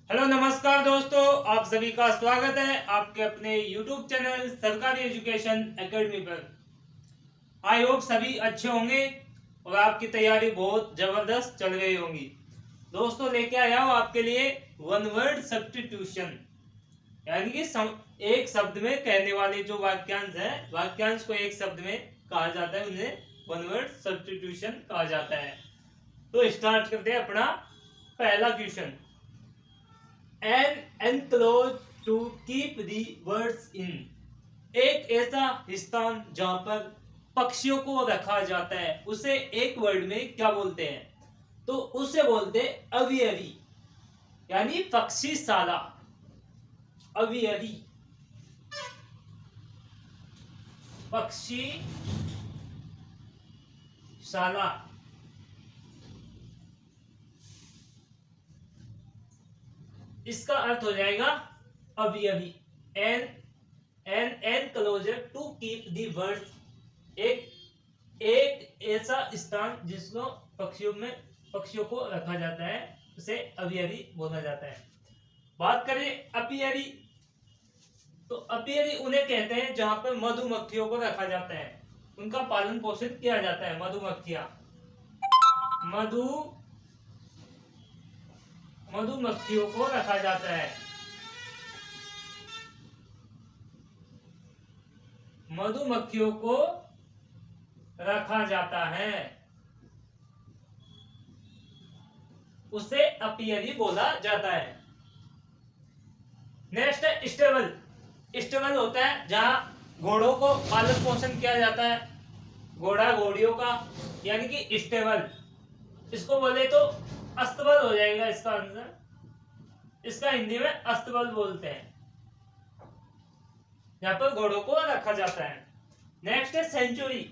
Hello नमस्कार दोस्तों, आप सभी का स्वागत है आपके अपने YouTube चैनल सरकारी एजुकेशन एकेडमी पर। आई होप सभी अच्छे होंगे और आपकी तैयारी बहुत जबरदस्त चल रही होंगी। दोस्तों लेके आया हूँ आपके लिए वन वर्ड सब्स्टिट्यूशन, यानी कि एक शब्द में कहने वाले जो वाक्यांश है, वाक्यांश को एक शब्द में कहा जाता है, उन्हें वन वर्ड सब्स्टिट्यूशन कहा जाता है। तो स्टार्ट करते हैं अपना पहला question. An enclosure to keep the birds in, एक ऐसा स्थान जहां पर पक्षियों को रखा जाता है, उसे एक वर्ड में क्या बोलते हैं? तो उसे बोलते हैं अवियरी, यानी पक्षीशाला। अवियरी, पक्षीशाला। इसका अर्थ हो जाएगा aviary. An enclosure to keep the birds, एक ऐसा स्थान जिसको पक्षियों को रखा जाता है, उसे अवियरी बोला जाता है। बात करें अपियरी, तो अपियरी उन्हें कहते हैं जहां पर मधुमक्खियों को रखा जाता है, उनका पालन पोषण किया जाता है। मधुमक्खियों को रखा जाता है। मधुमक्खियों को रखा जाता है, उसे अपियरी बोला जाता है। नेक्स्ट है स्टेबल। स्टेबल होता है जहां घोड़ों को पालन पोषण किया जाता है, घोड़ा घोड़ियों का, यानी कि स्टेबल। इसको बोले तो अस्तबल हो जाएगा इसका आंसर। इसका हिंदी में अस्तबल बोलते हैं, यहाँ पर घोड़ों को रखा जाता है। नेक्स्ट है सेंचुरी।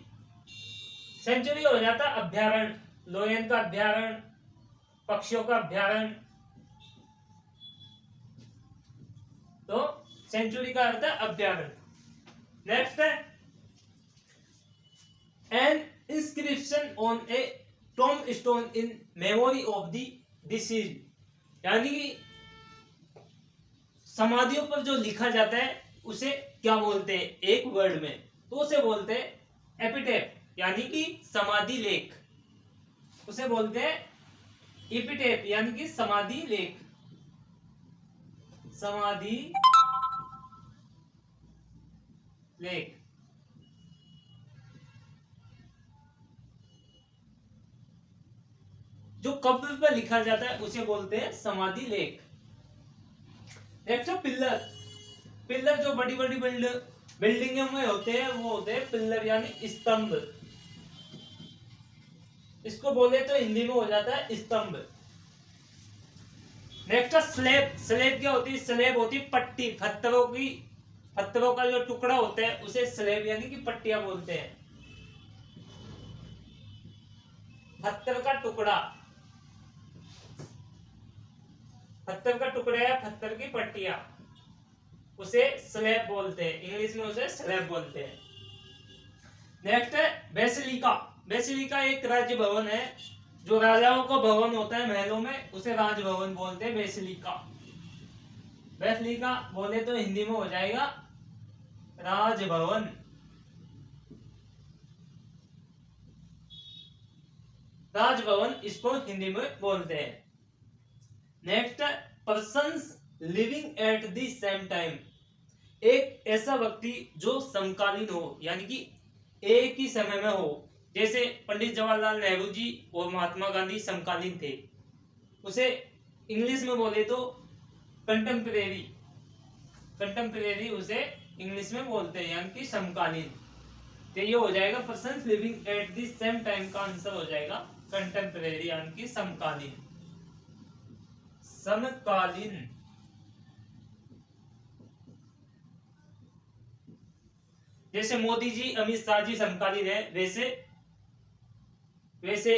सेंचुरी हो जाता है अभ्यारण्य, लोयन का अभ्यारण्य, पक्षियों का अभ्यारण्य। तो सेंचुरी का अर्थ है अभ्यारण्य। नेक्स्ट है N inscription on A Tom stone in memory of the disease, यानी कि समाधियों पर जो लिखा जाता है उसे क्या बोलते हैं एक वर्ड में? तो उसे बोलते हैं एपिटेफ, यानी कि समाधि लेख। उसे बोलते हैं एपिटेफ, यानी कि समाधि लेख। समाधि लेख। जो कब्र पर लिखा जाता है उसे बोलते हैं समाधि लेख। Next pillar. पिल्लर जो बड़ी बड़ी बिल्डिंगों में होते हैं वो होते हैं पिल्लर, यानी स्तंभ। इसको बोले तो हिंदी में हो जाता है स्तंभ। Next slab. स्लेब क्या होती है? स्लेब होती है पट्टी, पत्थरों का जो टुकड़ा होता है उसे स्लेब यानी कि पट्टियां बोलते हैं। पत्थर का टुकड़ा, पत्थर का टुकड़ा या पत्थर की पट्टियां, उसे स्लैब बोलते हैं। इंग्लिश में उसे स्लैब बोलते हैं। नेक्स्ट है बेसिलिका। बेसिलिका एक राज्य भवन है, जो राजाओं का भवन होता है महलों में, उसे राजभवन बोलते हैं बेसिलिका। बेसिलिका बोले तो हिंदी में हो जाएगा राजभवन। राजभवन इसको हिंदी में बोलते हैं। Next persons living at the same time, एक ऐसा व्यक्ति जो समकालीन हो, यानी कि एक ही समय में हो। जैसे पंडित जवाहरलाल नेहरू जी और महात्मा गांधी समकालीन थे, उसे इंग्लिश में बोले तो कंटेम्परेरी, कंटेम्परेरी उसे इंग्लिश में बोलते हैं, यानी कि समकालीन। तो ये हो जाएगा person living at the same time का आंसर हो जाएगा कंटेम्परेरी, यानी कि समकालीन, समकालीन। जैसे मोदी जी, अमित शाह जी समकालीन है, वैसे वैसे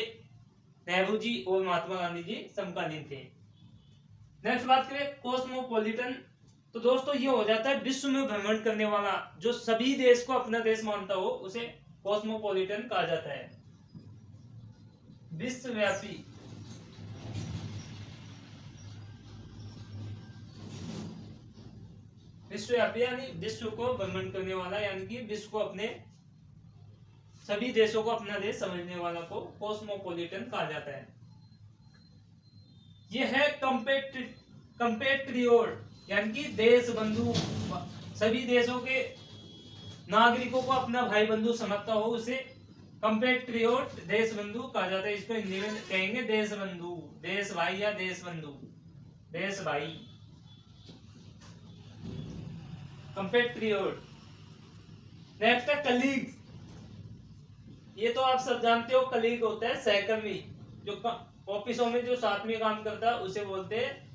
नेहरू जी और महात्मा गांधी जी समकालीन थे। नेक्स्ट बात करें कॉस्मोपॉलिटन, तो दोस्तों ये हो जाता है विश्व में भ्रमण करने वाला, जो सभी देश को अपना देश मानता हो उसे कॉस्मोपॉलिटन कहा जाता है। विश्वव्यापी, विश्वव्यापी यानी विश्व को भ्रमण करने वाला, यानी कि विश्व को अपने सभी देशों को अपना देश समझने वाला को कॉस्मोपॉलिटन कहा जाता है। यह है कंपेट्रियोट, यानी कि देश बंधु, सभी देशों के नागरिकों को अपना भाई बंधु समझता हो उसे कंपेट्रियोट, देश बंधु कहा जाता है। इसको हिंदी में कहेंगे देश बंधु, देश भाई या देश बंधु, देश भाई, कंपेट्रियोट। नेक्स्ट है कलीग्स, ये तो आप सब जानते हो, कलीग होता है सहकर्मी, जो ऑफिसों में जो साथ में काम करता है उसे बोलते हैं